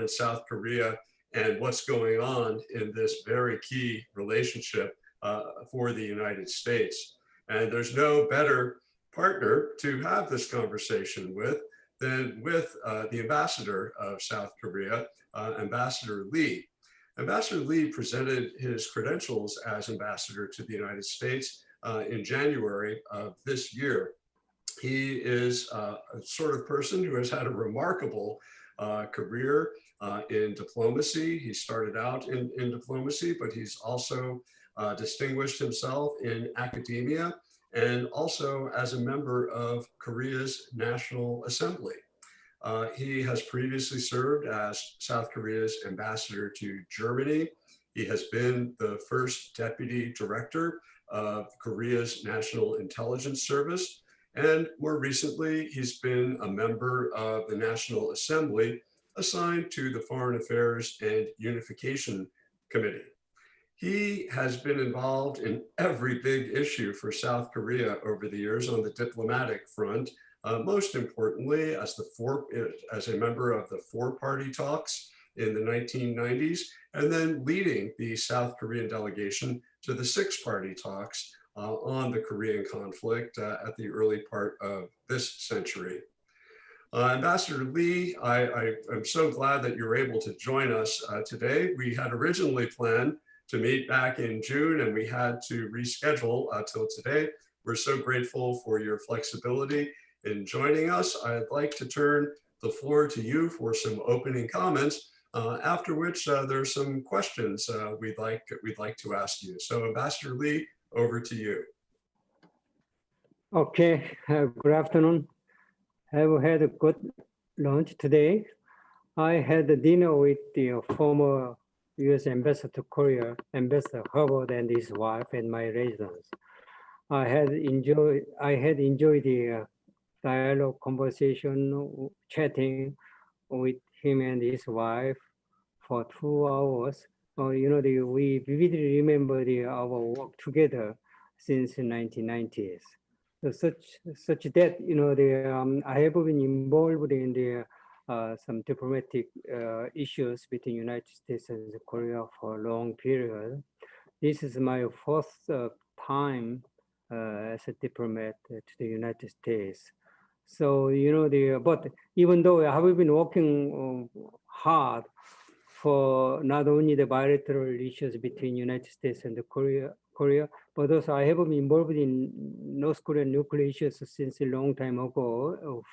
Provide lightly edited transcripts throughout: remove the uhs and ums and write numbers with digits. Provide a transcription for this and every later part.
and South Korea and what's going on in this very key relationship for the United States. And there's no better partner to have this conversation with than with the ambassador of South Korea, Ambassador Lee. Ambassador Lee presented his credentials as ambassador to the United States in January of this year. He is a sort of person who has had a remarkable career in diplomacy. He started out in diplomacy, but he's also distinguished himself in academia and also as a member of Korea's National Assembly. He has previously served as South Korea's ambassador to Germany. He has been the first deputy director of Korea's National Intelligence Service. And more recently, he's been a member of the National Assembly assigned to the Foreign Affairs and Unification Committee. He has been involved in every big issue for South Korea over the years on the diplomatic front, most importantly as a member of the four-party talks in the 1990s, and then leading the South Korean delegation to the six-party talks on the Korean conflict at the early part of this century. Ambassador Lee, I'm so glad that you're able to join us today. We had originally planned to meet back in June and we had to reschedule till today. We're so grateful for your flexibility in joining us. I'd like to turn the floor to you for some opening comments, after which there's some questions we'd like to ask you. So Ambassador Lee, over to you. Okay, good afternoon. Have had a good lunch today. I had a dinner with the former U.S. Ambassador to Korea, Ambassador Hubbard and his wife and my residence. I had enjoyed the dialogue, conversation, chatting with him and his wife for 2 hours. We vividly remember our work together since the 1990s. So such that I have been involved in some diplomatic issues between United States and Korea for a long period. This is my first time as a diplomat to the United States. So but even though I have been working hard for not only the bilateral issues between United States and Korea, but also I have been involved in North Korean nuclear issues since a long time ago,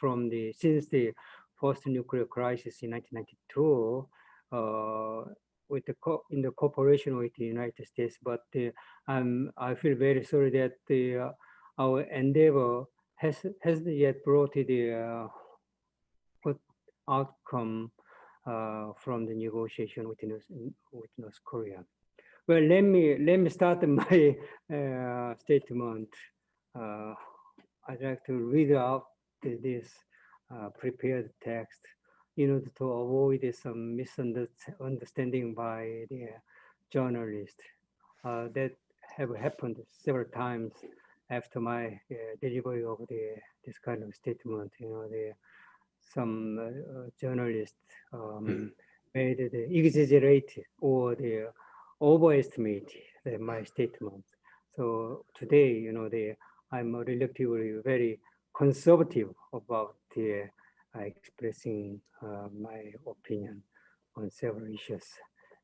since the first nuclear crisis in 1992, in the cooperation with the United States. But I feel very sorry that our endeavor hasn't yet brought the good outcome from the negotiation with North Korea. Well, let me start my statement. I'd like to read out this prepared text, to avoid some misunderstanding by the journalist that have happened several times after my delivery of this kind of statement. Some journalists made the exaggerated or the overestimate my statement. So today, I'm relatively very conservative about expressing my opinion on several issues.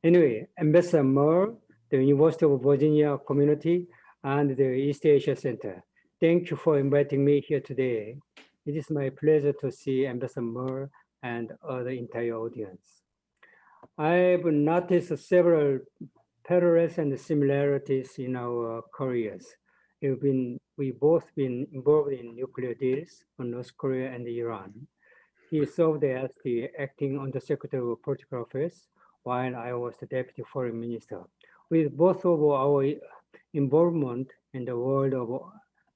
Anyway, Ambassador Moore, the University of Virginia community, and the East Asia Center, thank you for inviting me here today. It is my pleasure to see Ambassador Moore and the entire audience. I've noticed several parallels and similarities in our careers. We both been involved in nuclear deals on North Korea and Iran. He served as the acting Undersecretary of Political Affairs while I was the Deputy Foreign Minister. With both of our involvement in the world of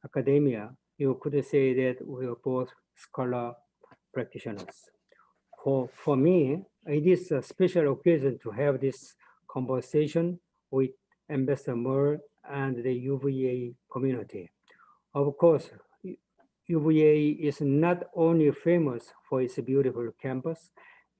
academia, you could say that we are both scholar practitioners. For me, it is a special occasion to have this conversation with Ambassador Moore and the UVA community. Of course, UVA is not only famous for its beautiful campus,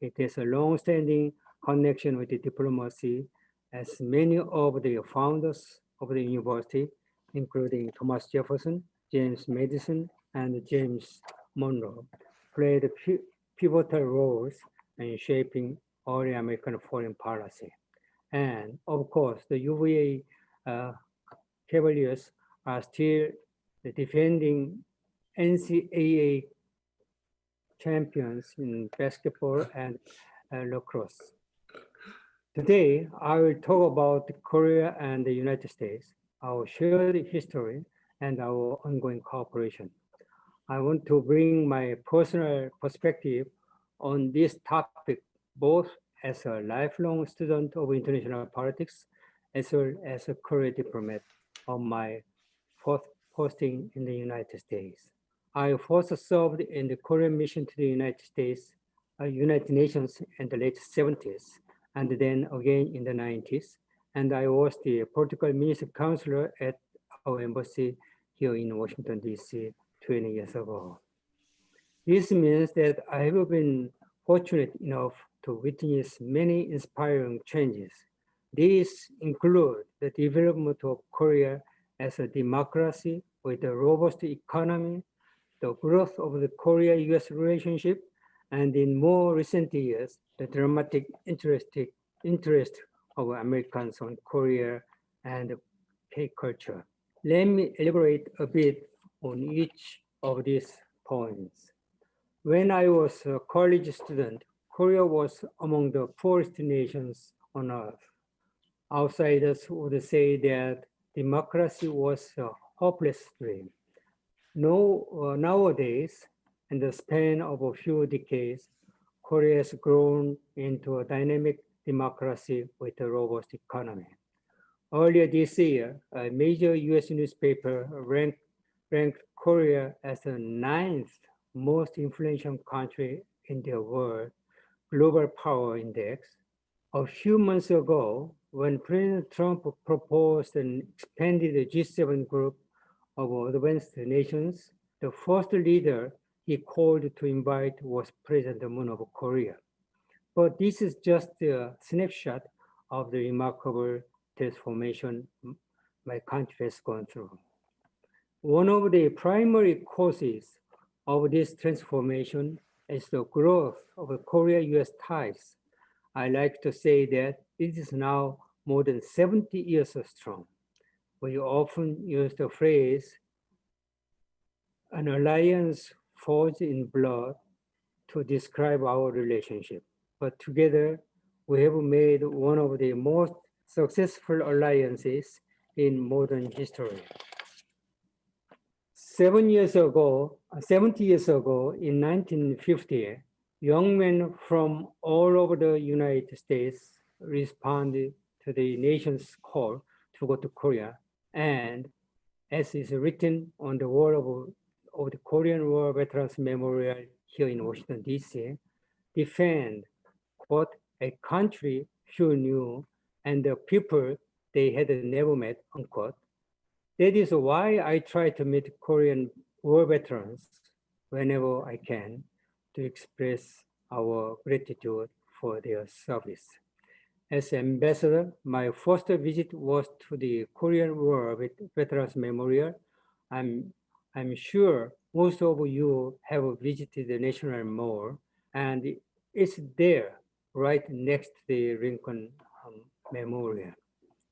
It has a long-standing connection with the diplomacy, as many of the founders of the university, including Thomas Jefferson, James Madison, and James Monroe, played pivotal roles in shaping early American foreign policy. And of course, the UVA Cavaliers are still the defending NCAA champions in basketball and lacrosse. Today, I will talk about Korea and the United States, our shared history, and our ongoing cooperation. I want to bring my personal perspective on this topic, both as a lifelong student of international politics, as well as a career diplomat on my fourth posting in the United States. I first served in the Korean mission to the United States, United Nations in the late 70s, and then again in the 90s. And I was the political minister counselor at our embassy here in Washington, D.C. 20 years ago. This means that I have been fortunate enough to witness many inspiring changes. These include the development of Korea as a democracy with a robust economy, the growth of the Korea-US relationship, and in more recent years, the dramatic interest of Americans on Korea and K-culture. Let me elaborate a bit on each of these points. When I was a college student, Korea was among the poorest nations on earth. Outsiders would say that democracy was a hopeless dream. Nowadays, in the span of a few decades, Korea has grown into a dynamic democracy with a robust economy. Earlier this year, a major US newspaper ranked Korea as the 9th most influential country in the world Global Power Index. A few months ago, when President Trump proposed an expanded G7 group of advanced nations, the first leader he called to invite was President Moon of Korea. But this is just a snapshot of the remarkable transformation my country has gone through. One of the primary causes of this transformation is the growth of Korea-US ties. I like to say that it is now more than 70 years strong. We often use the phrase, an alliance forged in blood, to describe our relationship. But together, we have made one of the most successful alliances in modern history. 70 years ago, in 1950, young men from all over the United States responded to the nation's call to go to Korea. And as is written on the wall of the Korean War Veterans Memorial here in Washington, D.C., defend, quote, a country few knew and the people they had never met, unquote. That is why I try to meet Korean war veterans whenever I can to express our gratitude for their service. As ambassador, my first visit was to the Korean War Veterans Memorial. I'm sure most of you have visited the National Mall, and it's there, right next to the Lincoln Memorial.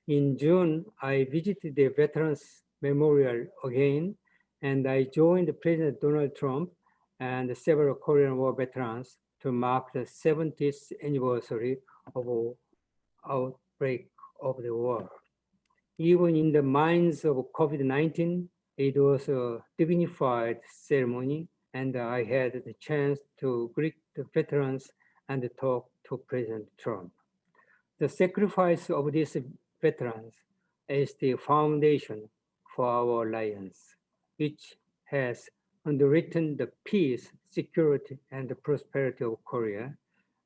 In June, I visited the Veterans Memorial again, and I joined President Donald Trump and several Korean War veterans to mark the 70th anniversary of the outbreak of the war. Even in the minds of COVID-19, it was a dignified ceremony, and I had the chance to greet the veterans and talk to President Trump. The sacrifice of these veterans is the foundation for our alliance, which has underwritten the peace, security, and the prosperity of Korea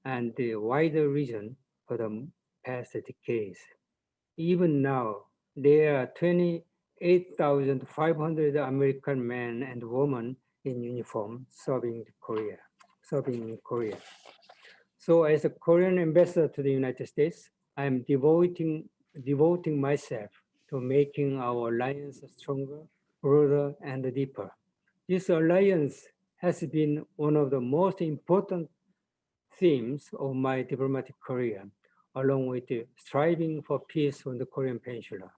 and the wider region for the past decades. Even now, there are 28,500 American men and women in uniform serving in Korea. So as a Korean ambassador to the United States, I'm devoting myself to making our alliance stronger, broader, and deeper. This alliance has been one of the most important themes of my diplomatic career, along with striving for peace on the Korean Peninsula.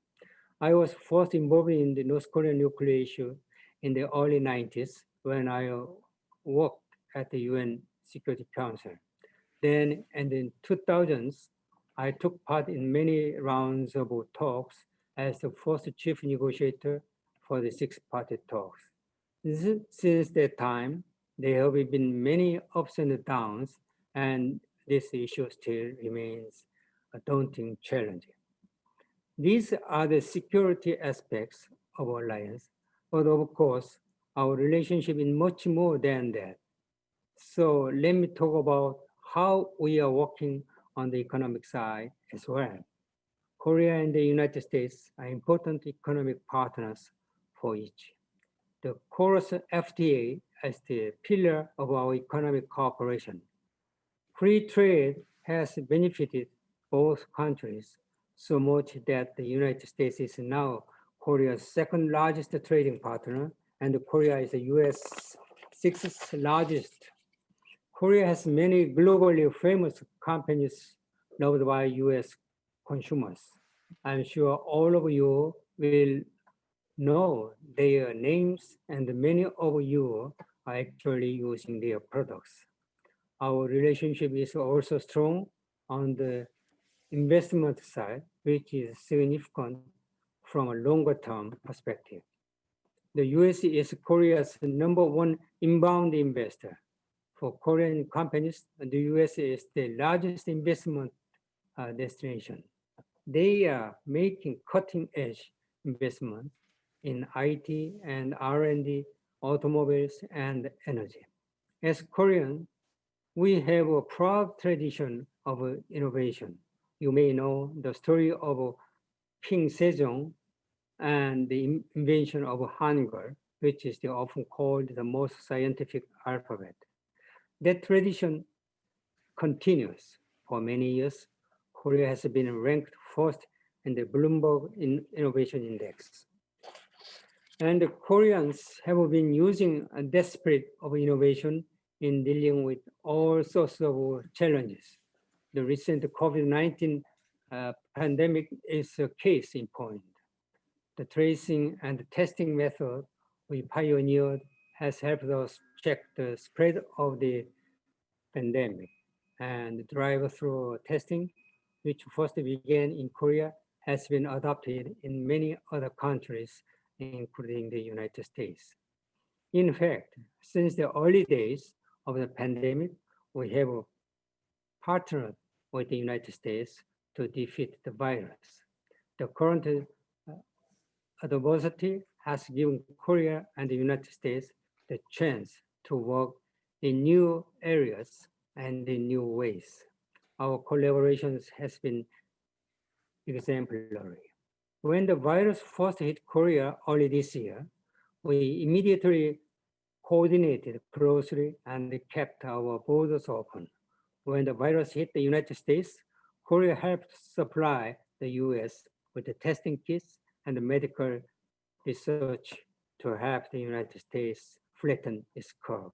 I was first involved in the North Korean nuclear issue in the early 90s when I worked at the UN Security Council. Then, and in 2000s, I took part in many rounds of talks as the first chief negotiator for the six-party talks. Since that time, there have been many ups and downs, and this issue still remains a daunting challenge. These are the security aspects of our alliance, but of course, our relationship is much more than that. So let me talk about how we are working on the economic side as well. Korea and the United States are important economic partners for each. The Chorus FTA is the pillar of our economic cooperation. Free trade has benefited both countries so much that the United States is now Korea's second largest trading partner, and Korea is the US sixth largest. Korea has many globally famous companies loved by US consumers. I'm sure all of you will know their names, and many of you are actually using their products. Our relationship is also strong on the investment side, which is significant from a longer term perspective. The US is Korea's number one inbound investor. For Korean companies, the US is the largest investment destination. They are making cutting edge investments in IT and R&D, automobiles, and energy. As Korean, we have a proud tradition of innovation. You may know the story of King Sejong and the invention of Hangul, which is often called the most scientific alphabet. That tradition continues. For many years, Korea has been ranked first in the Bloomberg Innovation Index. And the Koreans have been using that spirit of innovation in dealing with all sorts of challenges. The recent COVID-19 pandemic is a case in point. The tracing and testing method we pioneered has helped us check the spread of the pandemic. And drive-through testing, which first began in Korea, has been adopted in many other countries, including the United States. In fact, since the early days of the pandemic, we have partnered with the United States to defeat the virus. The current adversity has given Korea and the United States the chance to work in new areas and in new ways. Our collaborations has been exemplary. When the virus first hit Korea early this year, we immediately coordinated closely and kept our borders open. When the virus hit the United States, Korea helped supply the US with the testing kits and the medical research to help the United States flatten its curve.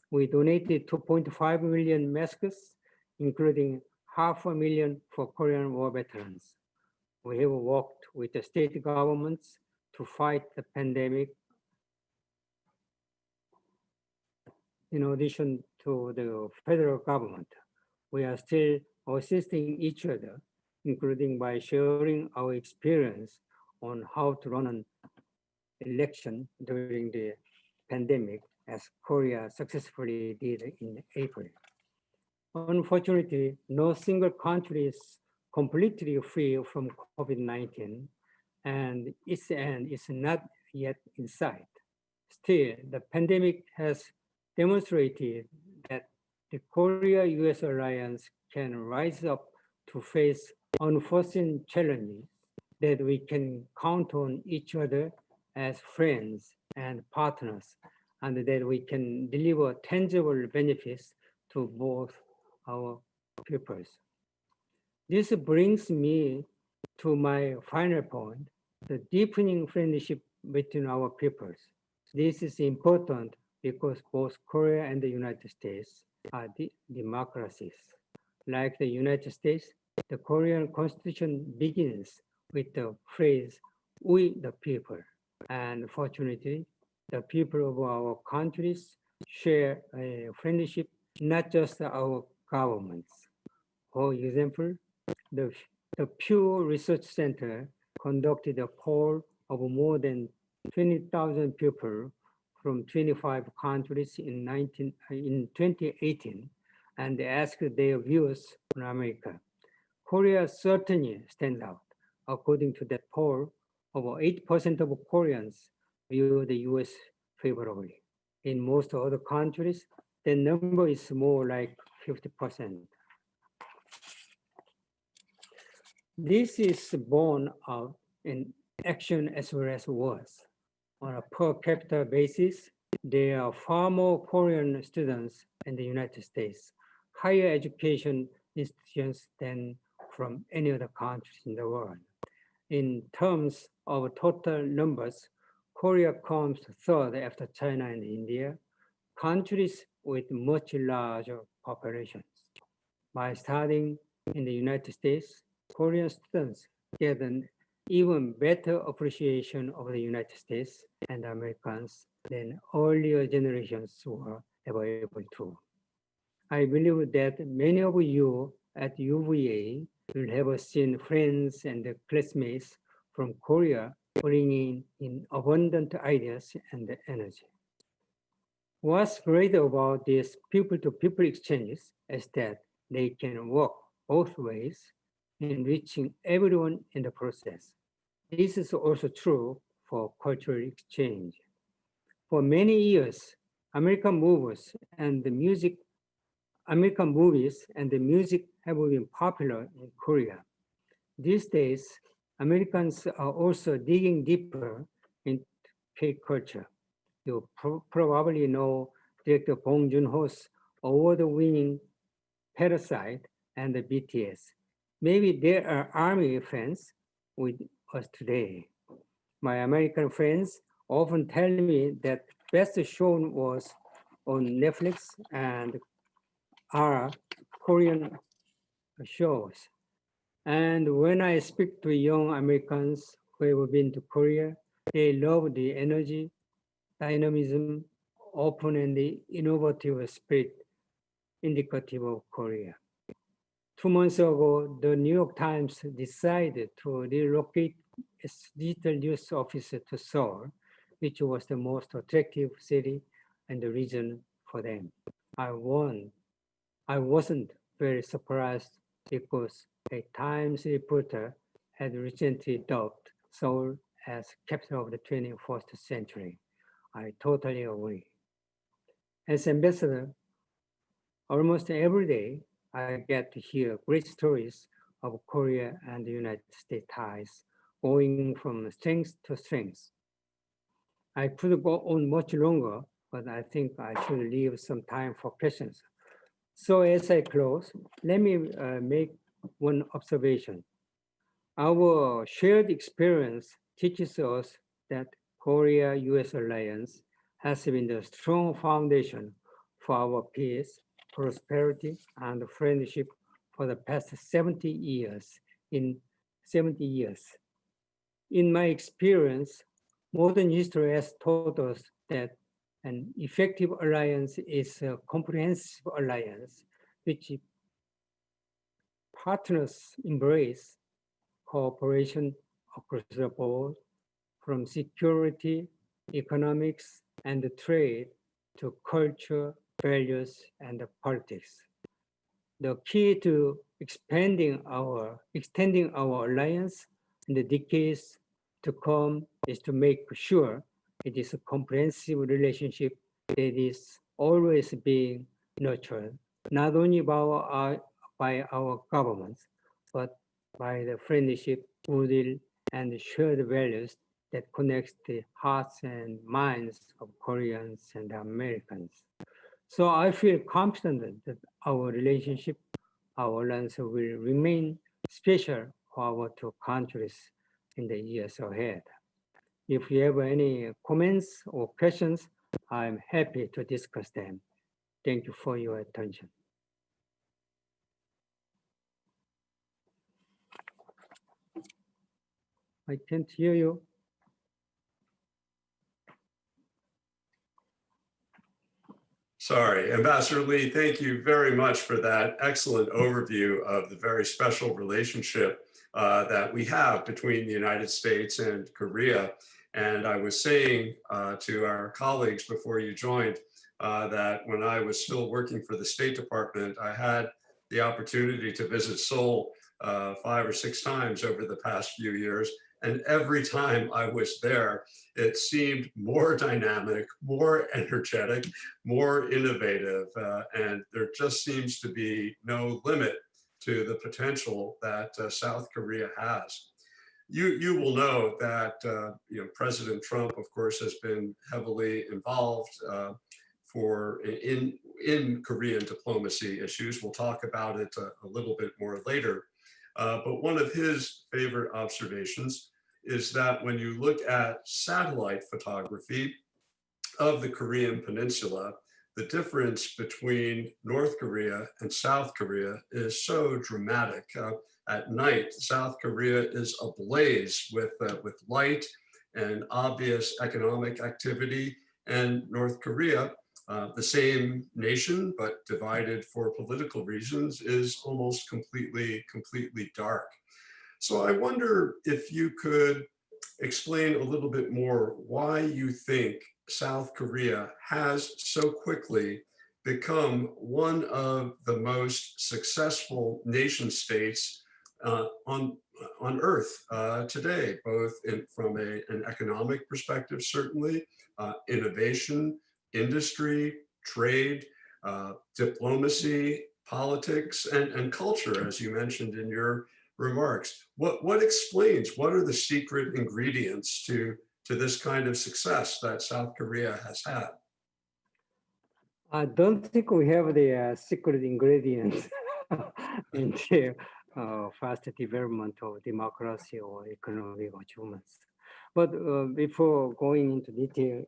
We donated 2.5 million masks, including 500,000 for Korean war veterans. We have worked with the state governments to fight the pandemic. In addition to the federal government, we are still assisting each other, including by sharing our experience on how to run an election during the pandemic, as Korea successfully did in April. Unfortunately, no single country is completely free from COVID-19, and its end is not yet in sight. Still, the pandemic has demonstrated that the Korea-US alliance can rise up to face unforeseen challenges, that we can count on each other as friends and partners, and that we can deliver tangible benefits to both our peoples. This brings me to my final point, the deepening friendship between our peoples. This is important because both Korea and the United States are democracies. Like the United States, the Korean Constitution begins with the phrase, "We the people." And fortunately, the people of our countries share a friendship, not just our governments. For example, the, the Pew Research Center conducted a poll of more than 20,000 people from 25 countries in 2018 and asked their views on America. Korea certainly stands out. According to that poll, over 8% of Koreans view the US favorably. In most other countries, the number is more like 50%. This is borne out in action as well as words. On a per capita basis, there are far more Korean students in the United States, higher education institutions than from any other countries in the world. In terms of total numbers, Korea comes third after China and India, countries with much larger populations. By studying in the United States, Korean students get an even better appreciation of the United States and Americans than earlier generations were ever able to. I believe that many of you at UVA will have seen friends and classmates from Korea bringing in abundant ideas and energy. What's great about these people-to-people exchanges is that they can work both ways, enriching everyone in the process. This is also true for cultural exchange. For many years, American movies and the music have been popular in Korea. These days, Americans are also digging deeper into K-culture. You probably know director Bong Joon-ho's award-winning Parasite and the BTS. Maybe there are ARMY fans with us today. My American friends often tell me that best show was on Netflix and are Korean shows. And when I speak to young Americans who have been to Korea, they love the energy, dynamism, open and the innovative spirit indicative of Korea. 2 months ago, the New York Times decided to relocate its digital news office to Seoul, which was the most attractive city in the region for them. I wasn't very surprised because a Times reporter had recently dubbed Seoul as capital of the 21st century. I totally agree. As ambassador, almost every day, I get to hear great stories of Korea and the United States ties going from strength to strength. I could go on much longer, but I think I should leave some time for questions. So as I close, let me make one observation. Our shared experience teaches us that Korea-US alliance has been the strong foundation for our peace, prosperity, and friendship for the past 70 years. In my experience, modern history has taught us that an effective alliance is a comprehensive alliance which partners embrace cooperation across the board, from security, economics, and trade to culture, values, and politics. The key to extending our alliance in the decades to come is to make sure it is a comprehensive relationship that is always being nurtured, not only by our governments, but by the friendship, goodwill, and shared values that connects the hearts and minds of Koreans and Americans. So I feel confident that our relationship our alliance will remain special for our two countries in the years ahead. If you have any comments or questions, I'm happy to discuss them. Thank you for your attention. I can't hear you. Sorry, Ambassador Lee, thank you very much for that excellent overview of the very special relationship that we have between the United States and Korea. And I was saying to our colleagues before you joined that when I was still working for the State Department, I had the opportunity to visit Seoul 5 or 6 times over the past few years. And every time I was there, it seemed more dynamic, more energetic, more innovative, and there just seems to be no limit to the potential that South Korea has. You will know that President Trump, of course, has been heavily involved in Korean diplomacy issues. We'll talk about it a little bit more later. But one of his favorite observations is that when you look at satellite photography of the Korean Peninsula, the difference between North Korea and South Korea is so dramatic. At night, South Korea is ablaze with light and obvious economic activity, and North Korea, the same nation but divided for political reasons, is almost completely dark. So I wonder if you could explain a little bit more why you think South Korea has so quickly become one of the most successful nation states on Earth today, both from an economic perspective, certainly, innovation, industry, trade, diplomacy, politics, and culture, as you mentioned in your remarks. What explains, what are the secret ingredients to this kind of success that South Korea has had? I don't think we have the secret ingredients in the fast development of democracy or economic achievements. But before going into detail,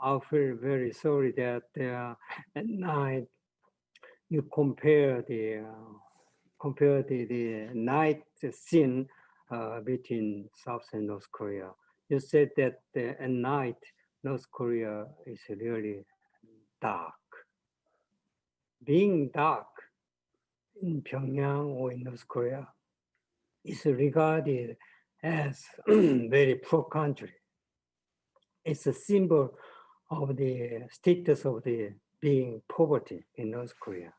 I feel very sorry that at night you compare the night scene between South and North Korea. You said that at night, North Korea is really dark. Being dark in Pyongyang or in North Korea is regarded as very poor country. It's a symbol of the status of the being poverty in North Korea.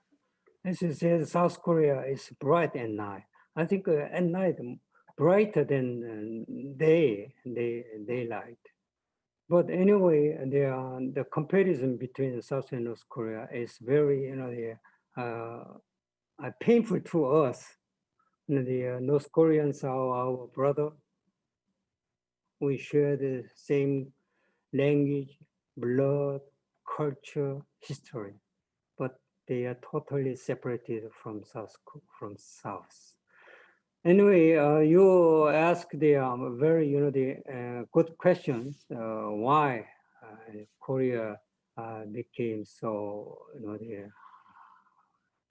As you said, South Korea is bright at night. I think at night brighter than daylight. But anyway, the comparison between South and North Korea is very, painful to us. The North Koreans are our brother. We share the same language, blood, culture, history, but they are totally separated from South. Anyway, you asked the very, good questions. Why Korea became so, the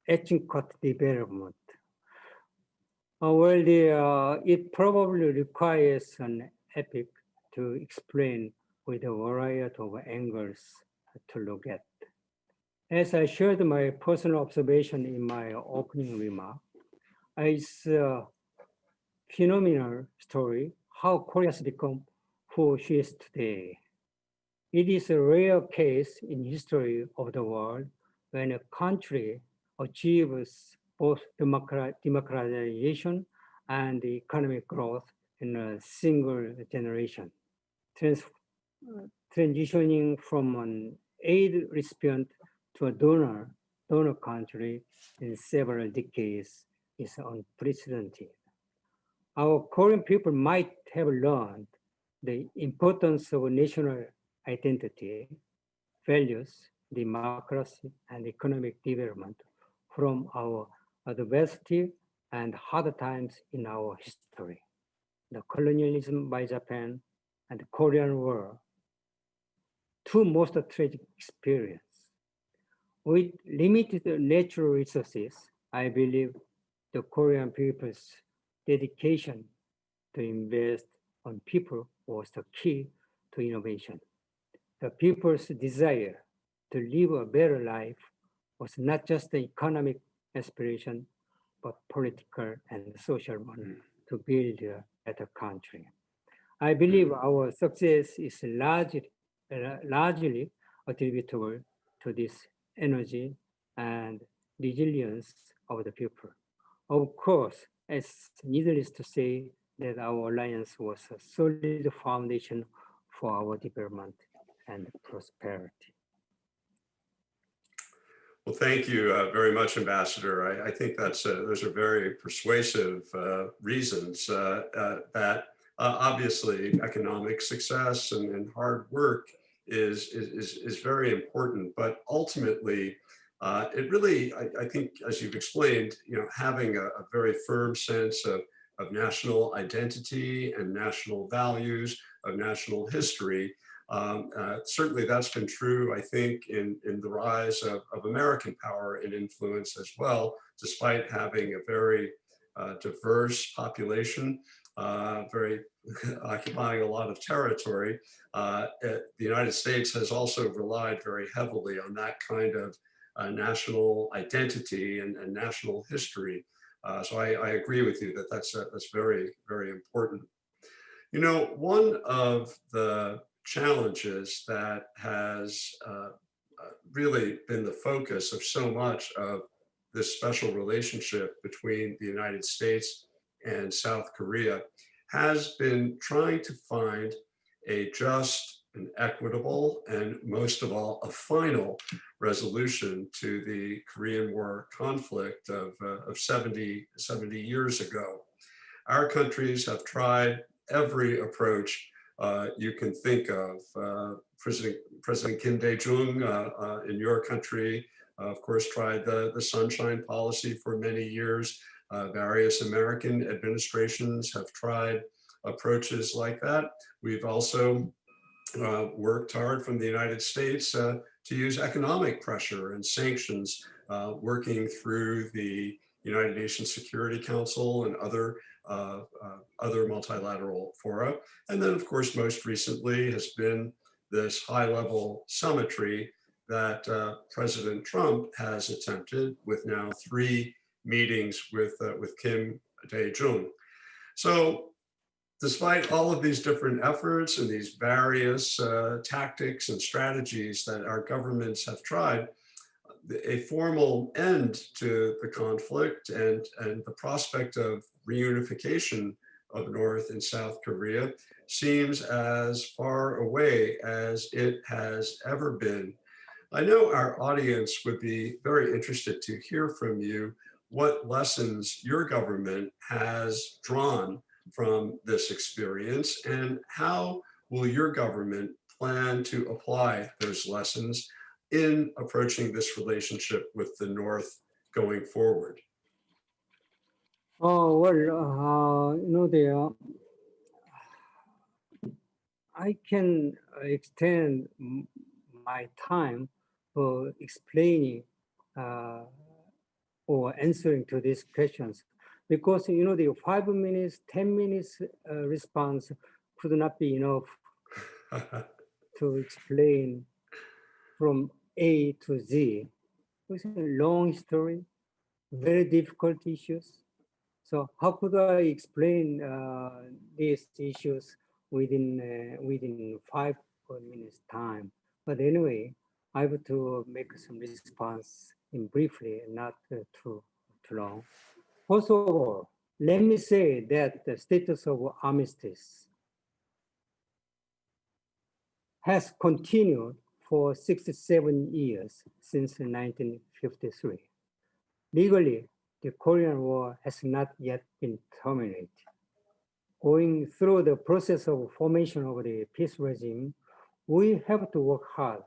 etching-cut development. Well, it probably requires an epic to explain with a variety of angles to look at. As I shared my personal observation in my opening remark, it's a phenomenal story how Korea has become who she is today. It is a rare case in history of the world when a country achieves both democratization and economic growth in a single generation. Transitioning from an aid recipient to a donor country in several decades is unprecedented. Our Korean people might have learned the importance of national identity, values, democracy, and economic development from our adversity and hard times in our history. The colonialism by Japan and the Korean War, two most tragic experiences. With limited natural resources, I believe the Korean people's dedication to invest on people was the key to innovation. The people's desire to live a better life was not just an economic aspiration, but political and social one to build a better country. I believe our success is largely attributable to this energy and resilience of the people. Of course, it's needless to say that our alliance was a solid foundation for our development and prosperity. Well, thank you very much, Ambassador. I think those are very persuasive reasons that obviously economic success and hard work is very important, but ultimately it really, I think, as you've explained, having a very firm sense of national identity and national values, of national history. Certainly that's been true, I think, in the rise of American power and influence as well, despite having a very diverse population, very occupying a lot of territory. The United States has also relied very heavily on that kind of national identity and national history. So I agree with you that that's very, very important. One of the challenges that has really been the focus of so much of this special relationship between the United States and South Korea has been trying to find a just and equitable, and most of all, a final resolution to the Korean War conflict of 70 years ago. Our countries have tried every approach you can think of. President Kim Dae-jung in your country, of course, tried the Sunshine Policy for many years. Various American administrations have tried approaches like that. We've also worked hard from the United States to use economic pressure and sanctions, working through the United Nations Security Council and other multilateral fora. And then, of course, most recently has been this high-level summitry that President Trump has attempted with now 3 meetings with Kim Dae-jung. So despite all of these different efforts and these various tactics and strategies that our governments have tried, a formal end to the conflict and the prospect of reunification of North and South Korea seems as far away as it has ever been. I know our audience would be very interested to hear from you what lessons your government has drawn from this experience, and how will your government plan to apply those lessons in approaching this relationship with the North going forward? Oh, well, I can extend my time for explaining or answering to these questions, because the 5 minutes, 10 minutes response could not be enough to explain from A to Z. It's a long story, very difficult issues. So how could I explain these issues within 5 minutes time? But anyway, I have to make some response in briefly, not too long. First of all, let me say that the status of armistice has continued for 67 years since 1953. Legally, the Korean War has not yet been terminated. Going through the process of formation of the peace regime, we have to work hard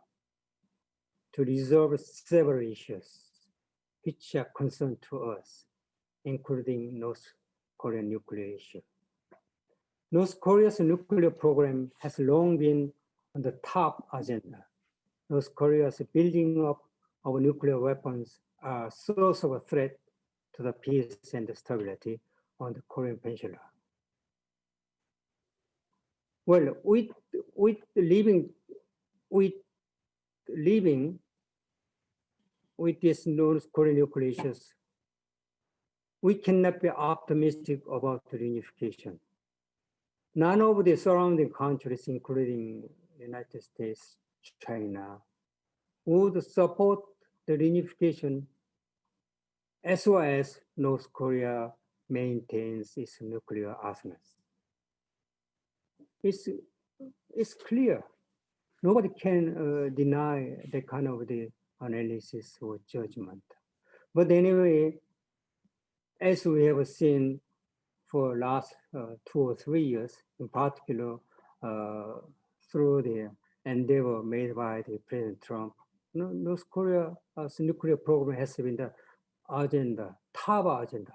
to resolve several issues. which are concern to us, including North Korean nuclear issue. North Korea's nuclear program has long been on the top agenda. North Korea's building up of nuclear weapons are a source of a threat to the peace and the stability on the Korean Peninsula. Well, living with these North Korean nuclear issues, we cannot be optimistic about the reunification. None of the surrounding countries, including the United States, China, would support the reunification as well as North Korea maintains its nuclear arsenals. It's clear. Nobody can deny that kind of the analysis or judgment. But anyway, as we have seen for last 2 or 3 years, in particular, through the endeavor made by the President Trump, North Korea's nuclear program has been the agenda, top agenda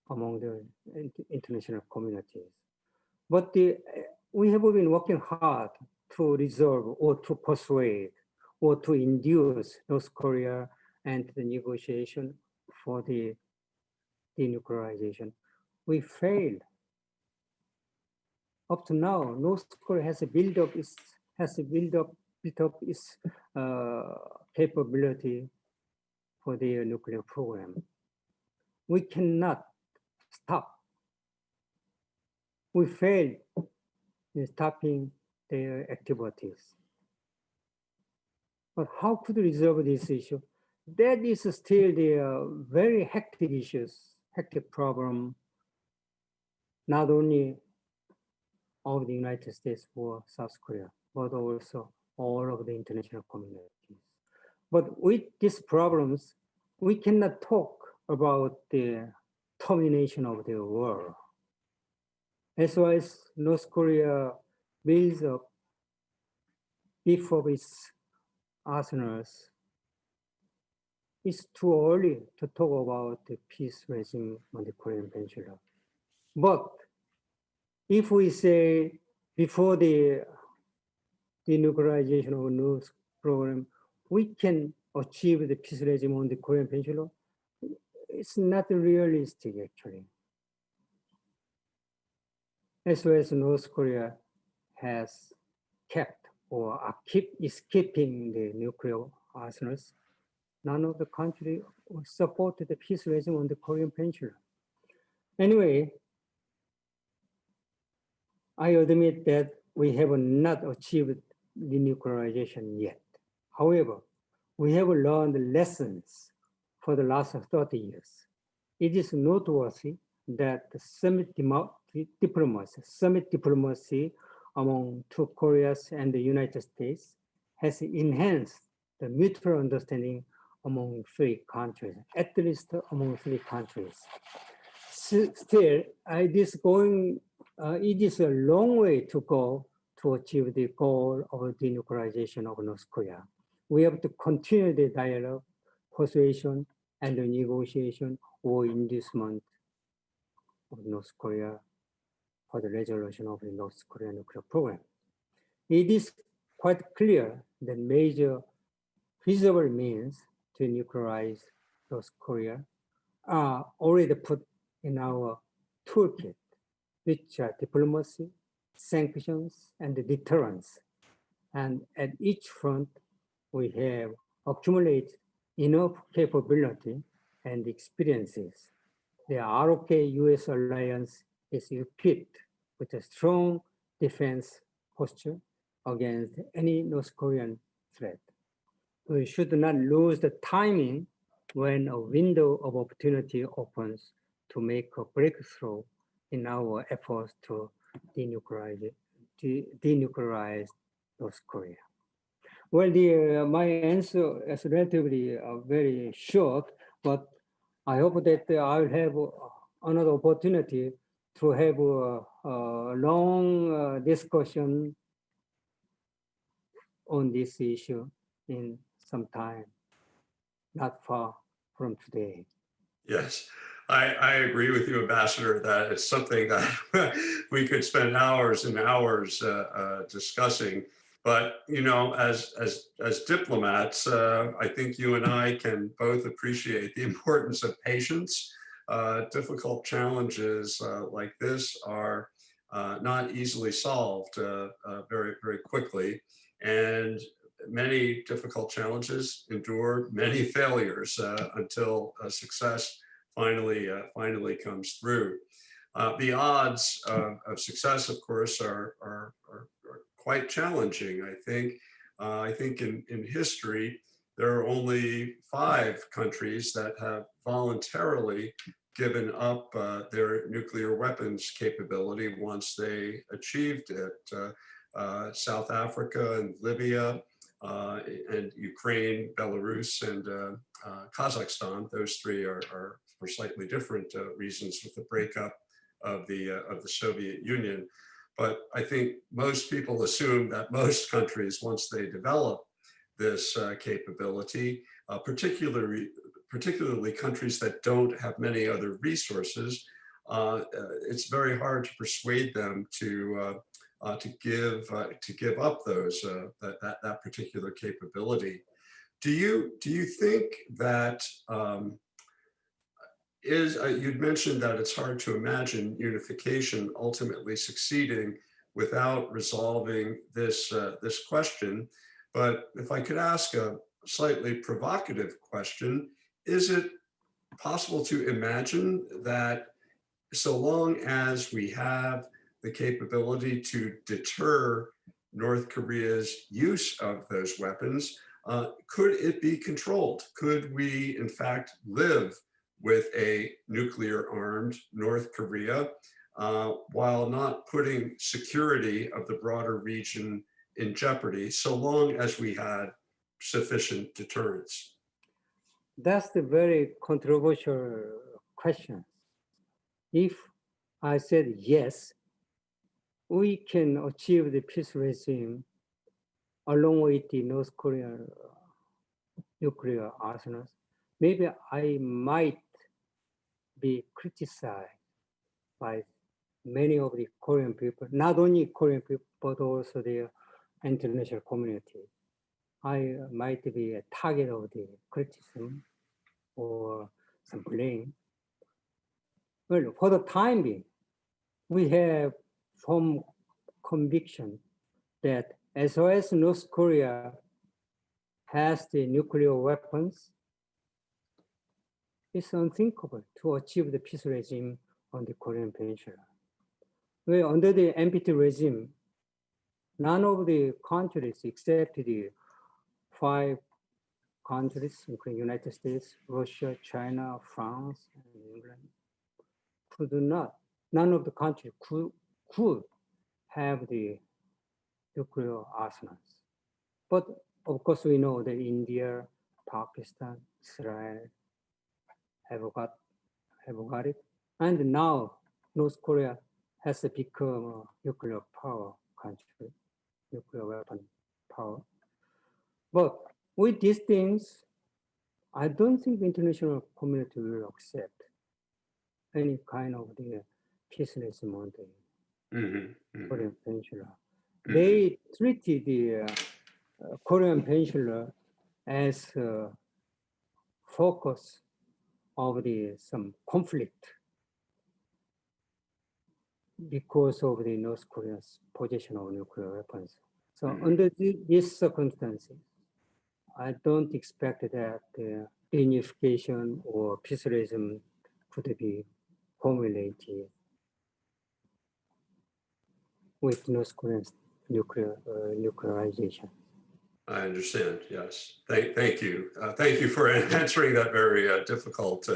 among the international communities. But we have been working hard to resolve or to persuade or to induce North Korea and the negotiation for the denuclearization. We failed. Up to now, North Korea has built up its capability for their nuclear program. We cannot stop. We failed in stopping their activities. But how could we resolve this issue? That is still the very hectic issues, hectic problem, not only of the United States or South Korea, but also all of the international communities. But with these problems, we cannot talk about the termination of the war. As well as North Korea builds up beef of its arsenals, it's too early to talk about the peace regime on the Korean Peninsula. But if we say before the denuclearization of North program, we can achieve the peace regime on the Korean Peninsula, it's not realistic actually. As well as North Korea has kept or is keeping the nuclear arsenals, none of the country support the peace regime on the Korean Peninsula. Anyway, I admit that we have not achieved denuclearization yet. However, we have learned lessons for the last 30 years. It is noteworthy that the summit diplomacy among two Koreas and the United States has enhanced the mutual understanding among 3 countries, at least among 3 countries. Still, it is a long way to go to achieve the goal of denuclearization of North Korea. We have to continue the dialogue, persuasion, and the negotiation or inducement of North Korea for the resolution of the North Korean nuclear program. It is quite clear that major feasible means to nuclearize North Korea are already put in our toolkit, which are diplomacy, sanctions, and deterrence. And at each front, we have accumulated enough capability and experiences. The ROK U.S. alliance is equipped with a strong defense posture against any North Korean threat. We should not lose the timing when a window of opportunity opens to make a breakthrough in our efforts to denuclearize North Korea. Well, my answer is relatively very short, but I hope that I'll have another opportunity to have a long discussion on this issue in some time, not far from today. Yes, I agree with you, Ambassador, that it's something that we could spend hours and hours discussing. But you know, as diplomats, I think you and I can both appreciate the importance of patience. Difficult challenges like this are not easily solved very quickly, and many difficult challenges endure many failures until success finally comes through. The odds of success, of course, are quite challenging. I think in history, there are only 5 countries that have voluntarily given up their nuclear weapons capability once they achieved it. South Africa and Libya, and Ukraine, Belarus, and Kazakhstan. Those 3 are for slightly different reasons with the breakup of the Soviet Union. But I think most people assume that most countries, once they develop this capability, particularly countries that don't have many other resources, it's very hard to persuade them to give up that particular capability. Do you think that you'd mentioned that it's hard to imagine unification ultimately succeeding without resolving this question? But if I could ask a slightly provocative question, is it possible to imagine that so long as we have the capability to deter North Korea's use of those weapons, could it be controlled? Could we, in fact, live with a nuclear-armed North Korea while not putting security of the broader region in jeopardy, so long as we had sufficient deterrence? That's the very controversial question. If I said yes, we can achieve the peace regime along with the North Korean nuclear arsenals, maybe I might be criticized by many of the Korean people, not only Korean people, but also the international community. I might be a target of the criticism or some blame. Well, for the time being, we have some conviction that as well as North Korea has the nuclear weapons, it's unthinkable to achieve the peace regime on the Korean Peninsula. Where under the NPT regime, none of the countries except the 5 countries, including United States, Russia, China, France, and England, could not, none of the countries could have the nuclear arsenals. But of course, we know that India, Pakistan, Israel have got it. And now North Korea has become a nuclear power country, nuclear weapon power. But with these things, I don't think the international community will accept any kind of the peacelessness on the Korean Peninsula. They treated the Korean Peninsula as a focus of some conflict because of the North Korea's possession of nuclear weapons. So under these circumstances, I don't expect that reunification or peaceism could be formulated with North Korea's nuclearization. I understand. Yes. Thank you. Thank you for answering that very difficult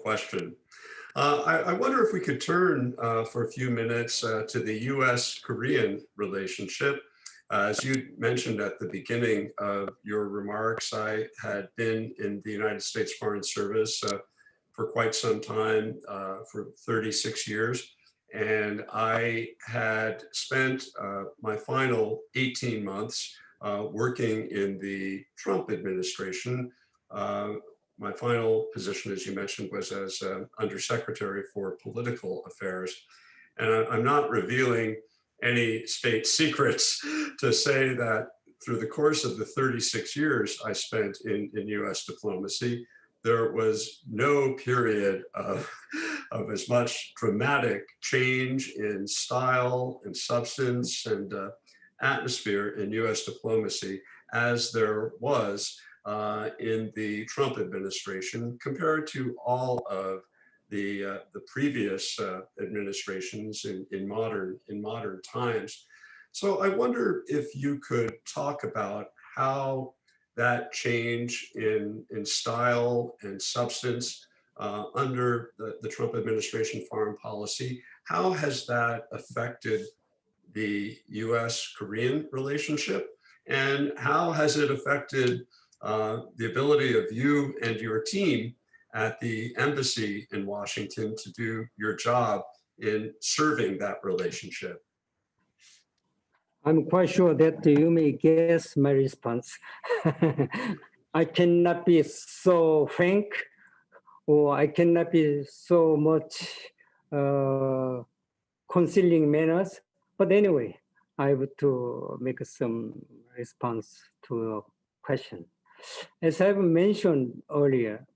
question. I wonder if we could turn for a few minutes to the U.S. Korean relationship. As you mentioned at the beginning of your remarks, I had been in the United States Foreign Service for quite some time, for 36 years. And I had spent my final 18 months working in the Trump administration, my final position, as you mentioned, was as Undersecretary for Political Affairs. And I'm not revealing any state secrets to say that through the course of the 36 years I spent in US diplomacy, there was no period of as much dramatic change in style and substance and atmosphere in US diplomacy as there was in the Trump administration compared to all of the previous administrations in modern times. So I wonder if you could talk about how that change in style and substance under the Trump administration foreign policy, how has that affected the US-Korean relationship? And how has it affected the ability of you and your team at the embassy in Washington to do your job in serving that relationship? I'm quite sure that you may guess my response. I cannot be so frank, or I cannot be so much concealing manners. But anyway, I have to make some response to your question. As I've mentioned earlier,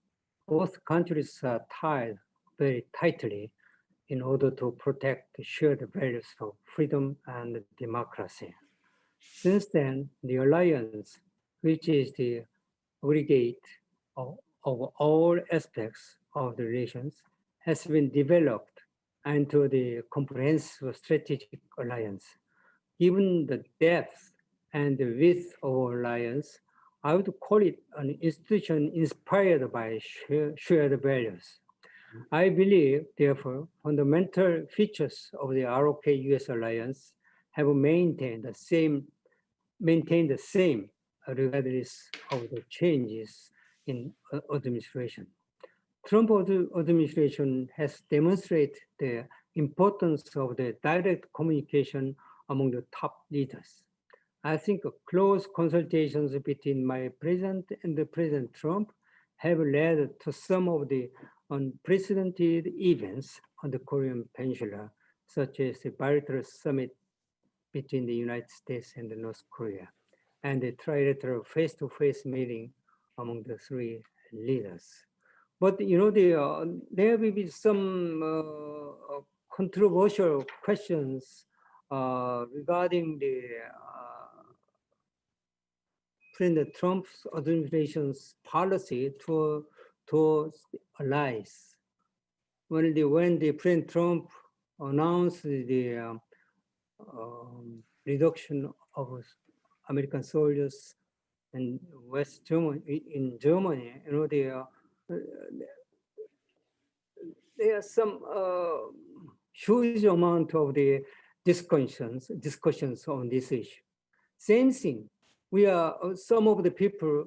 both countries are tied very tightly in order to protect the shared values of freedom and democracy. Since then, the alliance, which is the aggregate of all aspects of the relations, has been developed into the comprehensive strategic alliance. Given the depth and the width of our alliance, I would call it an institution inspired by shared values. I believe, therefore, fundamental features of the ROK-US alliance have maintained the same regardless of the changes in administration. Trump administration has demonstrated the importance of the direct communication among the top leaders. I think close consultations between my president and the President Trump have led to some of the unprecedented events on the Korean Peninsula, such as the bilateral summit between the United States and North Korea, and the trilateral face-to-face meeting among the three leaders. But you know, there will be some controversial questions regarding the President Trump's administration's policy towards allies. When the President Trump announced the reduction of American soldiers in West Germany, you know, there are some huge amount of the discussions on this issue. Same thing, some of the people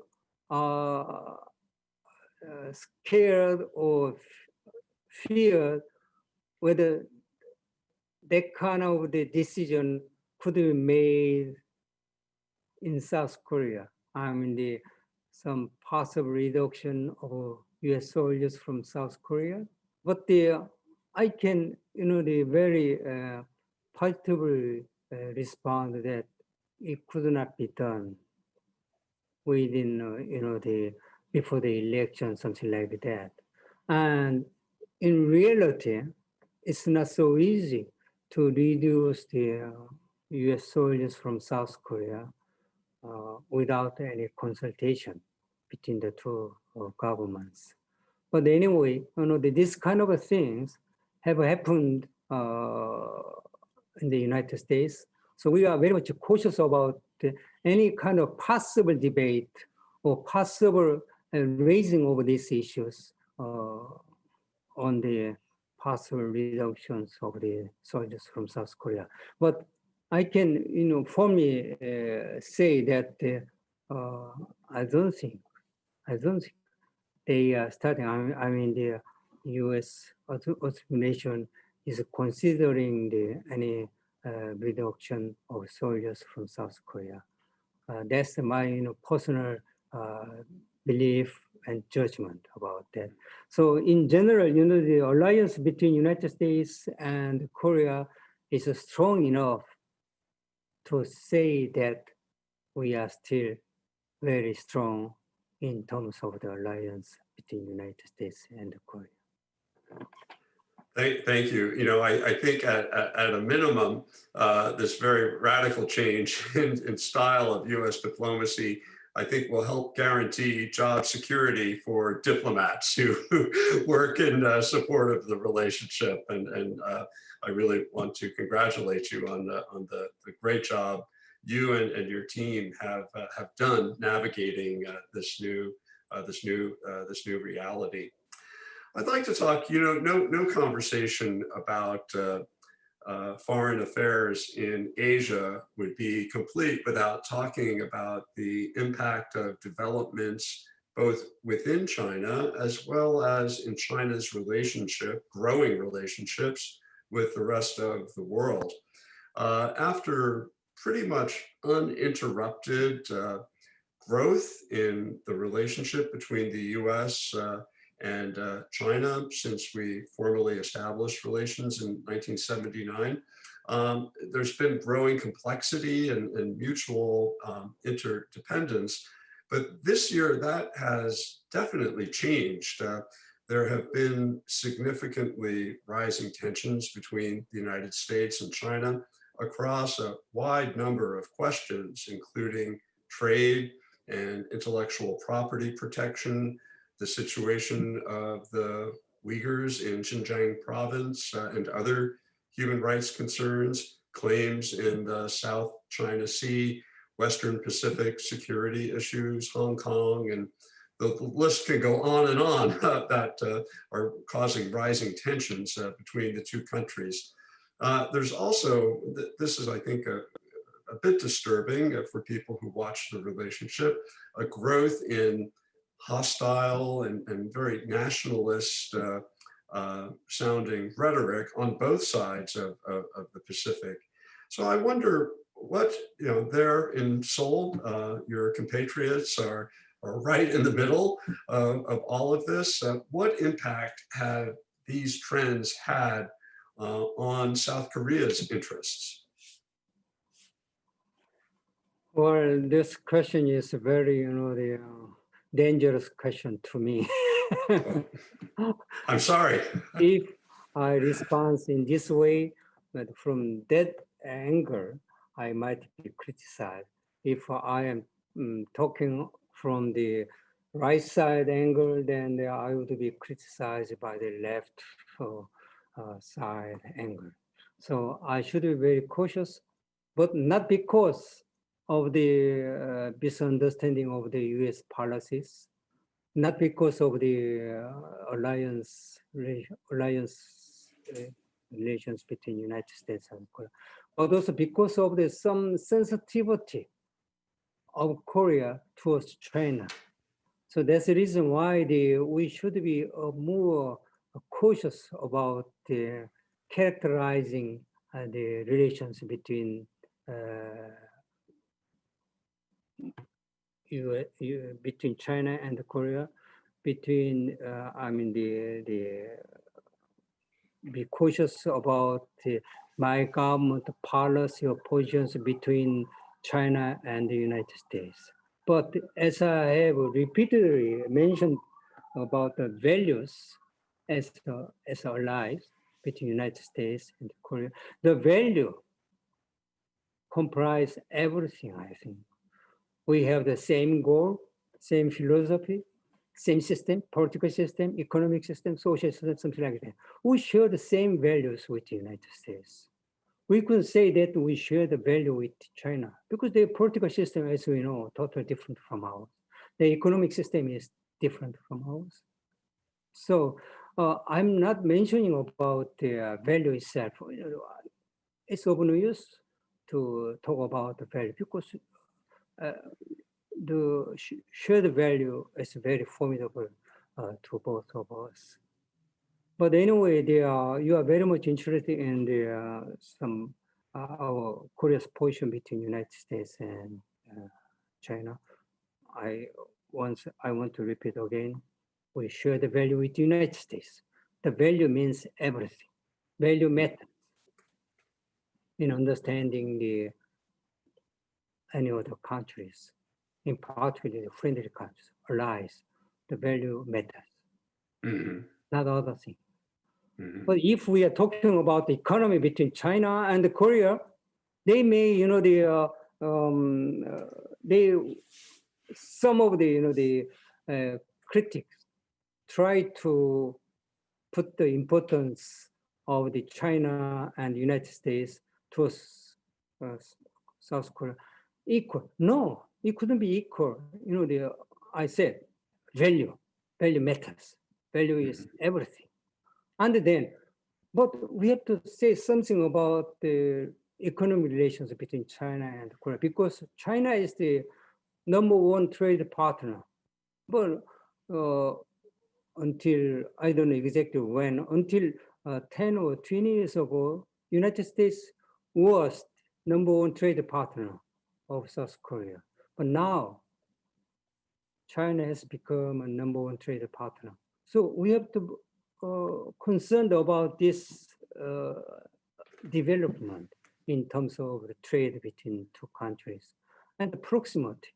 are scared or feared whether that kind of the decision could be made in South Korea. I mean, some possible reduction of US soldiers from South Korea. But I can, you know, very positively respond that it could not be done within, you know, before the election, something like that. And in reality, it's not so easy to reduce the US soldiers from South Korea without any consultation between the two governments. But anyway, you know, this kind of things have happened in the United States. So we are very much cautious about any kind of possible debate or possible raising of these issues on the possible reductions of the soldiers from South Korea. But I can, you know, formally say that I don't think they are starting. I mean, the U.S. administration is considering any reduction of soldiers from South Korea. That's my, you know, personal belief and judgment about that. So in general, the alliance between United States and Korea is strong enough to say that we are still very strong in terms of the alliance between United States and Korea. Thank you. I think at a minimum, this very radical change in style of U.S. diplomacy, I think will help guarantee job security for diplomats who work in support of the relationship. And I really want to congratulate you on the great job you and your team have done navigating this new reality. I'd like to talk, no conversation about foreign affairs in Asia would be complete without talking about the impact of developments both within China as well as in China's growing relationships with the rest of the world. After pretty much uninterrupted growth in the relationship between the U.S. And China, since we formally established relations in 1979, there's been growing complexity and mutual interdependence. But this year, that has definitely changed. There have been significantly rising tensions between the United States and China across a wide number of questions, including trade and intellectual property protection, the situation of the Uyghurs in Xinjiang province and other human rights concerns, claims in the South China Sea, Western Pacific security issues, Hong Kong, and the list can go on and on that are causing rising tensions between the two countries. There's also, this is, I think, a bit disturbing for people who watch the relationship, a growth in hostile and very nationalist sounding rhetoric on both sides of the Pacific. So I wonder what, there in Seoul, your compatriots are right in the middle of all of this. What impact have these trends had on South Korea's interests? Well, this question is very, the dangerous question to me. I'm sorry. If I respond in this way, but from that angle, I might be criticized. If I am talking from the right side angle, then I would be criticized by the left side angle. So I should be very cautious, but not because of the misunderstanding of the US policies, not because of the alliance relations between United States and Korea, but also because of some sensitivity of Korea towards China. So that's the reason why we should be more cautious about characterizing the relations between between China and Korea, between be cautious about my government policy or positions between China and the United States. But as I have repeatedly mentioned about the values as allies between United States and Korea, the value comprise everything, I think. We have the same goal, same philosophy, same system, political system, economic system, social system, something like that. We share the same values with the United States. We could say that we share the value with China because their political system, as we know, totally different from ours. The economic system is different from ours. So I'm not mentioning about the value itself. It's of no use to talk about the value because the shared value is very formidable to both of us. But anyway, you are very much interested in our Korea's position between United States and China. once I want to repeat again, we share the value with the United States. The value means everything. Value matters in understanding the any other countries, in particular the friendly countries, allies. The value matters, Mhm. not other thing. Mhm. But if we are talking about the economy between China and Korea, they may, they some of the critics try to put the importance of the China and United States to uh, South Korea equal. No, it couldn't be equal. I said value, value matters. Value is everything. And then, but we have to say something about the economic relations between China and Korea because China is the number one trade partner. But until, I don't know exactly when, until 10 or 20 years ago, United States was number one trade partner of South Korea. But now, China has become a number one trade partner. So we have to concerned about this development in terms of the trade between two countries and the proximity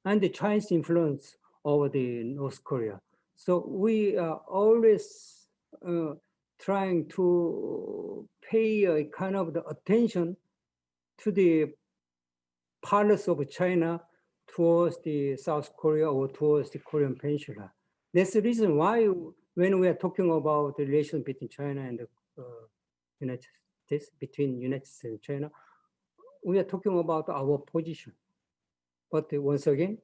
and the Chinese influence over the North Korea. So we are always trying to pay a kind of the attention to the policy of China towards the South Korea or towards the Korean Peninsula. That's the reason why when we are talking about the relation between China and the United States, between United States and China, we are talking about our position. But once again,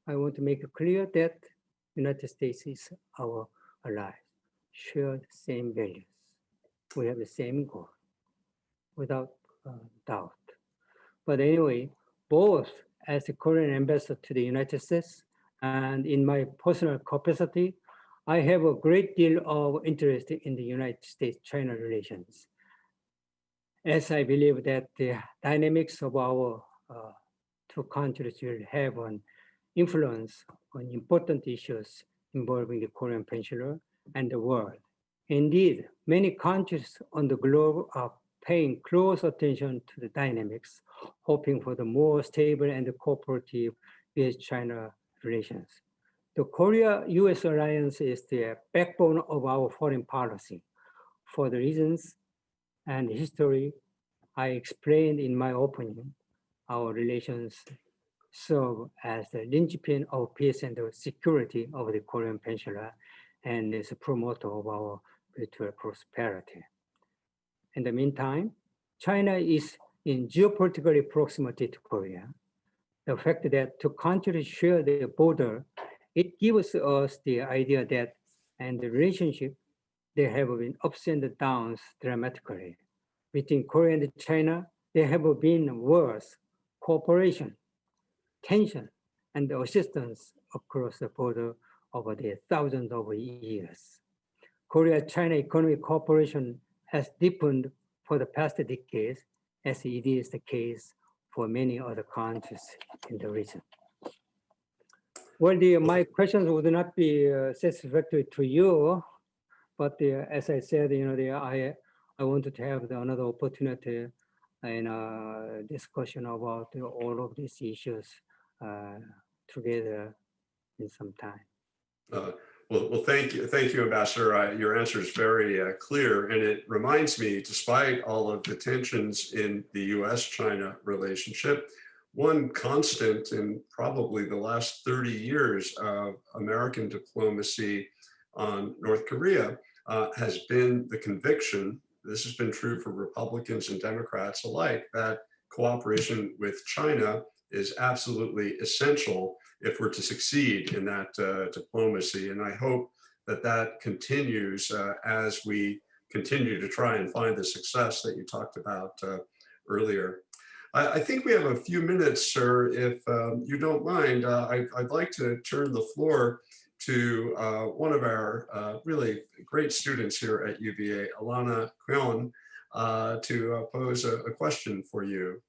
I want to make it clear that United States is our ally, share the same values. We have the same goal, without doubt. But anyway, both as a Korean ambassador to the United States and in my personal capacity, I have a great deal of interest in the United States-China relations, as I believe that the dynamics of our two countries will have an influence on important issues involving the Korean Peninsula and the world. Indeed, many countries on the globe are paying close attention to the dynamics, hoping for the more stable and cooperative U.S.-China relations. The Korea-U.S. alliance is the backbone of our foreign policy. For the reasons and history I explained in my opening, our relations serve as the linchpin of peace and security of the Korean Peninsula and is a promoter of our mutual prosperity. In the meantime, China is in geopolitical proximity to Korea. The fact that two countries share the border, it gives us the idea that and the relationship, there have been ups and downs dramatically. Between Korea and China, there have been wars, cooperation, tension, and assistance across the border over the thousands of years. Korea-China economic cooperation has deepened for the past decades, as it is the case for many other countries in the region. Well, my questions would not be satisfactory to you, but as I said, I wanted to have another opportunity in a discussion about all of these issues together in some time. Well, thank you, Ambassador. Your answer is very clear, and it reminds me, despite all of the tensions in the U.S.-China relationship, one constant in probably the last 30 years of American diplomacy on North Korea has been the conviction, this has been true for Republicans and Democrats alike, that cooperation with China is absolutely essential if we're to succeed in that diplomacy. And I hope that that continues as we continue to try and find the success that you talked about earlier. I think we have a few minutes, sir, if you don't mind. I'd like to turn the floor to one of our really great students here at UVA, Alana Kweon, to pose a question for you.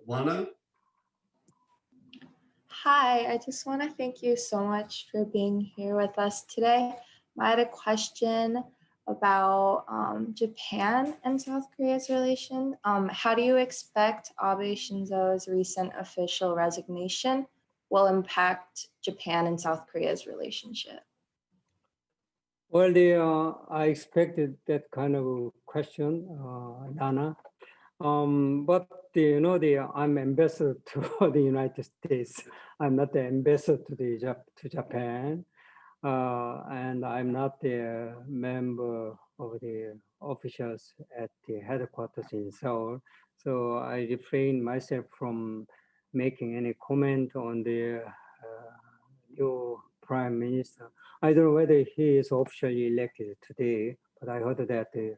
Lana? Hi, I just want to thank you so much for being here with us today. I had a question about Japan and South Korea's relation. How do you expect Abe Shinzo's recent official resignation will impact Japan and South Korea's relationship? Well, I expected that kind of question, Dana. But I'm ambassador to the United States. I'm not the ambassador to Japan, and I'm not the member of the officials at the headquarters in Seoul. So I refrain myself from making any comment on the new prime minister. I don't know whether he is officially elected today, but I heard that the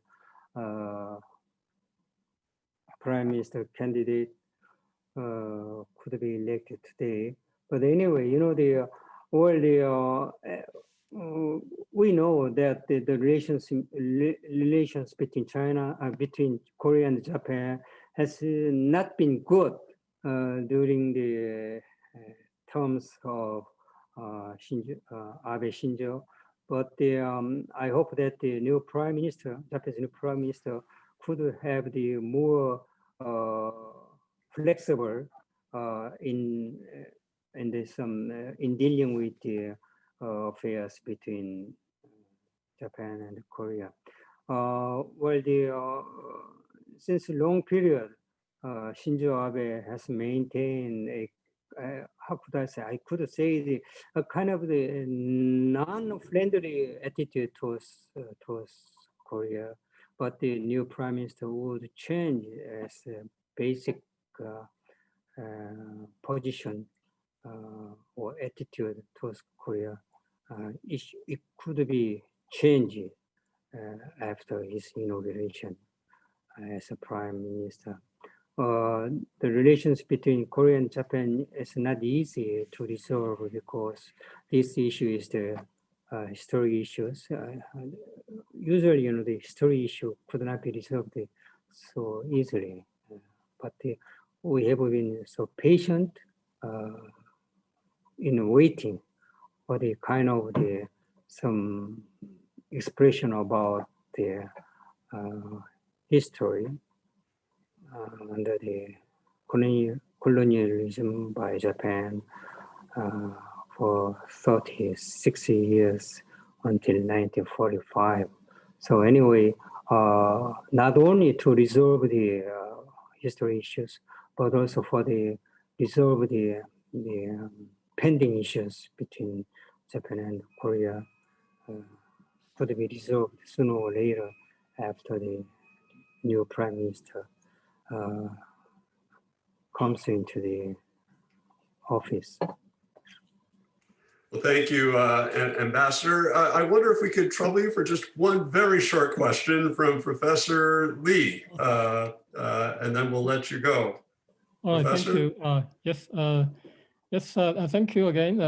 prime minister candidate could be elected today. But anyway, we know that the relations between between Korea and Japan has not been good during the terms of Abe Shinzo. But I hope that the new prime minister, Japanese new prime minister, could have the more flexible in dealing with the affairs between Japan and Korea. Since a long period, Shinzo Abe has maintained a how could I say? I could say a kind of the non-friendly attitude towards Korea, but the new prime minister would change as a basic position or attitude towards Korea. It could be changed after his inauguration as a prime minister. The relations between Korea and Japan is not easy to resolve because this issue is the history issues. Usually, the history issue could not be resolved so easily. But we have been so patient in waiting for the kind of some expression about the history under the colonialism by Japan for 60 years until 1945. So anyway, not only to resolve the history issues, but also for the resolve the pending issues between Japan and Korea could be resolved sooner or later after the new prime minister comes into the office. Well, thank you, Ambassador. I wonder if we could trouble you for just one very short question from Professor Lee, and then we'll let you go. Thank you. Thank you again,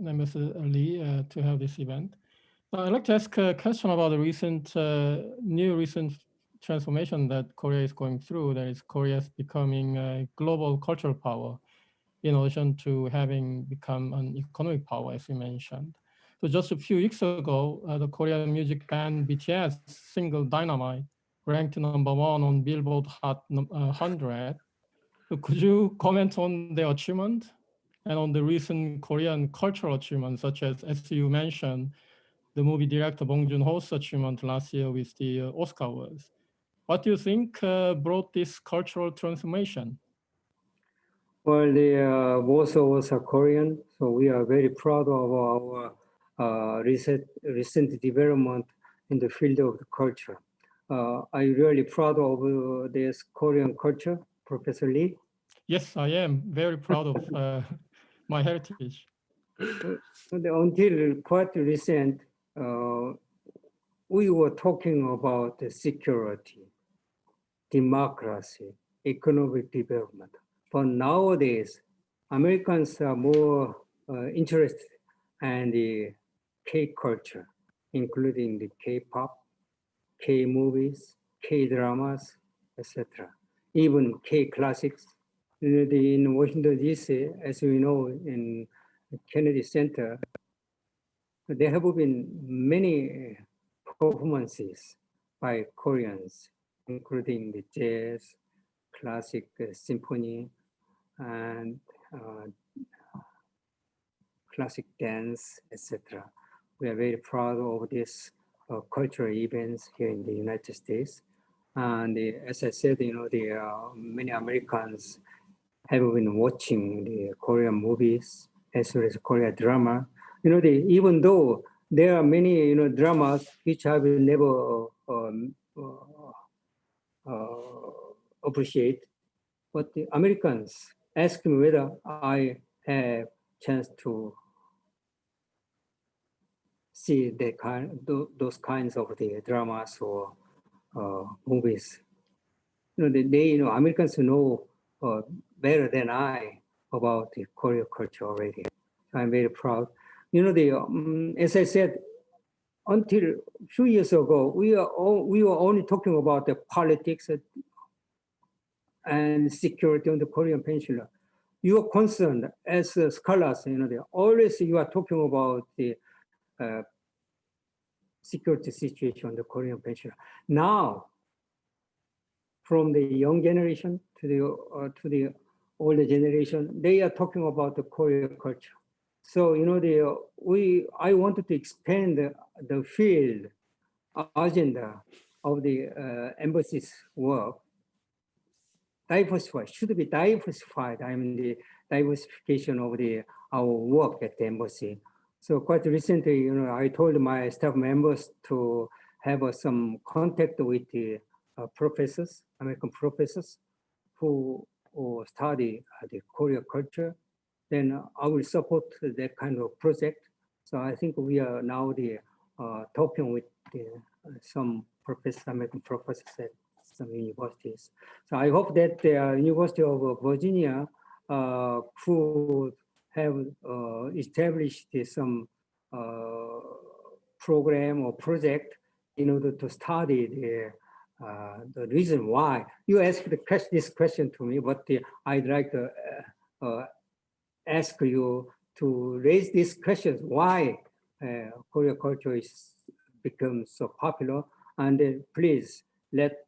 Ambassador Lee, to have this event. I'd like to ask a question about the recent transformation that Korea is going through. That is, Korea is becoming a global cultural power, in addition to having become an economic power, as you mentioned. So just a few weeks ago, the Korean music band BTS single Dynamite ranked #1 on Billboard Hot 100. So could you comment on their achievement and on the recent Korean cultural achievements, such as you mentioned, the movie director Bong Joon-ho's achievement last year with the Oscar Awards? What do you think brought this cultural transformation? Well, both of us are Korean, so we are very proud of our recent development in the field of the culture. Are you really proud of this Korean culture, Professor Lee? Yes, I am very proud of my heritage. Until quite recent, we were talking about the security, democracy, economic development. But nowadays, Americans are more interested in the K-culture, including the K-pop, K-movies, K-dramas, etc. Even K-classics. In Washington D.C., as we know, in Kennedy Center, there have been many performances by Koreans, including the jazz, classic, symphony, and classic dance, etc. We are very proud of these cultural events here in the United States. And as I said, many Americans have been watching the Korean movies as well as Korean drama. Even though there are many, dramas which I will never appreciate, but the Americans ask me whether I have chance to see those kinds of the dramas or movies. Americans know better than I about the Korean culture already. I'm very proud. As I said, until a few years ago, we were only talking about the politics and security on the Korean Peninsula. You are concerned as scholars, always you are talking about the security situation on the Korean Peninsula. Now, from the young generation to the older generation, they are talking about the Korean culture. So I wanted to expand the field agenda of the embassy's work. Should be diversified. I mean the diversification of our work at the embassy. So quite recently, I told my staff members to have some contact with the professors, American professors, who study the Korean culture. Then I will support that kind of project. So I think we are now talking with some professors, American professors at some universities. So I hope that the University of Virginia could have established some program or project in order to study the reason why. You asked this question to me, but I'd like to ask you to raise these questions, why Korean culture is become so popular, and please let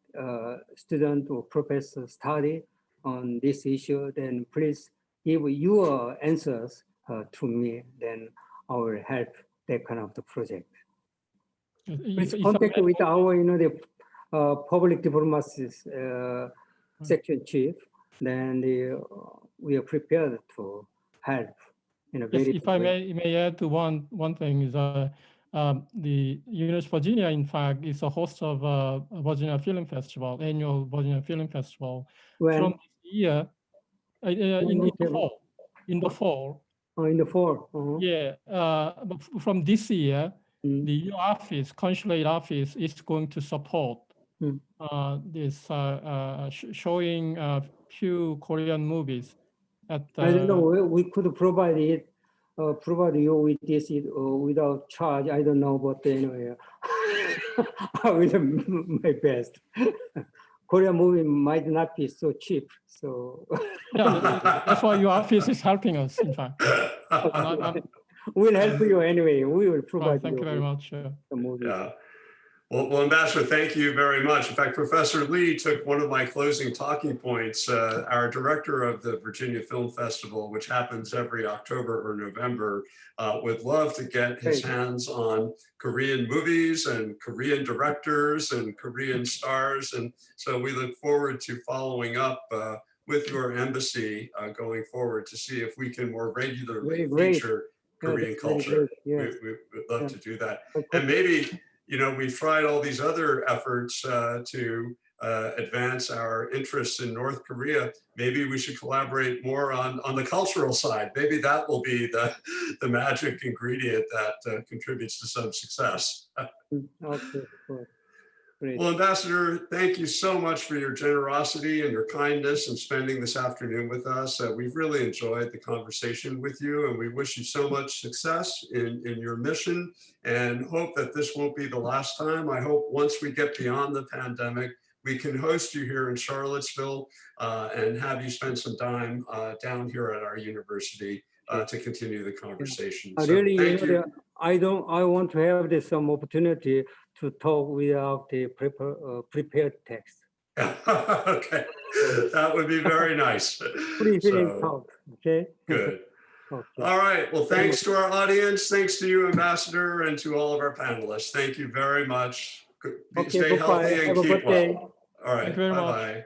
student or professor study on this issue, then please give your answers to me, then I will help that kind of the project. Please contact with our, the public diplomacy section chief, then we are prepared to help in a very if I may add to one thing is the University of Virginia, in fact, is a host of Virginia Film Festival, annual Virginia Film Festival. From this year, in the fall. Oh, in the fall. Yeah, but from this year, the office, consulate office, is going to support this showing few Korean movies. I don't know. We could provide you with this without charge. I don't know, but anyway, I will do my best. Korean movie might not be so cheap, so yeah, that's why your office is helping us. In fact, we'll help you anyway. We will provide. Thank you very much. The movie. Yeah. Well, Ambassador, thank you very much. In fact, Professor Lee took one of my closing talking points. Our director of the Virginia Film Festival, which happens every October or November, would love to get his hands on Korean movies and Korean directors and Korean stars. And so we look forward to following up with your embassy going forward to see if we can more regularly feature Korean culture. Yeah. We would love to do that. And maybe, we've tried all these other efforts to advance our interests in North Korea. Maybe we should collaborate more on the cultural side. Maybe that will be the magic ingredient that contributes to some success. Okay, cool. Great. Well, Ambassador, thank you so much for your generosity and your kindness in spending this afternoon with us. We've really enjoyed the conversation with you, and we wish you so much success in your mission and hope that this won't be the last time. I hope once we get beyond the pandemic, we can host you here in Charlottesville and have you spend some time down here at our university to continue the conversation. So Really, thank you. I want to have this some opportunity to talk without the prepared text. Okay, that would be very nice. Free feeling So, talk, okay? good. Okay. All right. Well, thanks to our audience. Thanks to you, Ambassador, and to all of our panelists. Thank you very much. Okay, Stay bye-bye. healthy and Have a keep good well. day. All right. Thank you very much. Bye-bye.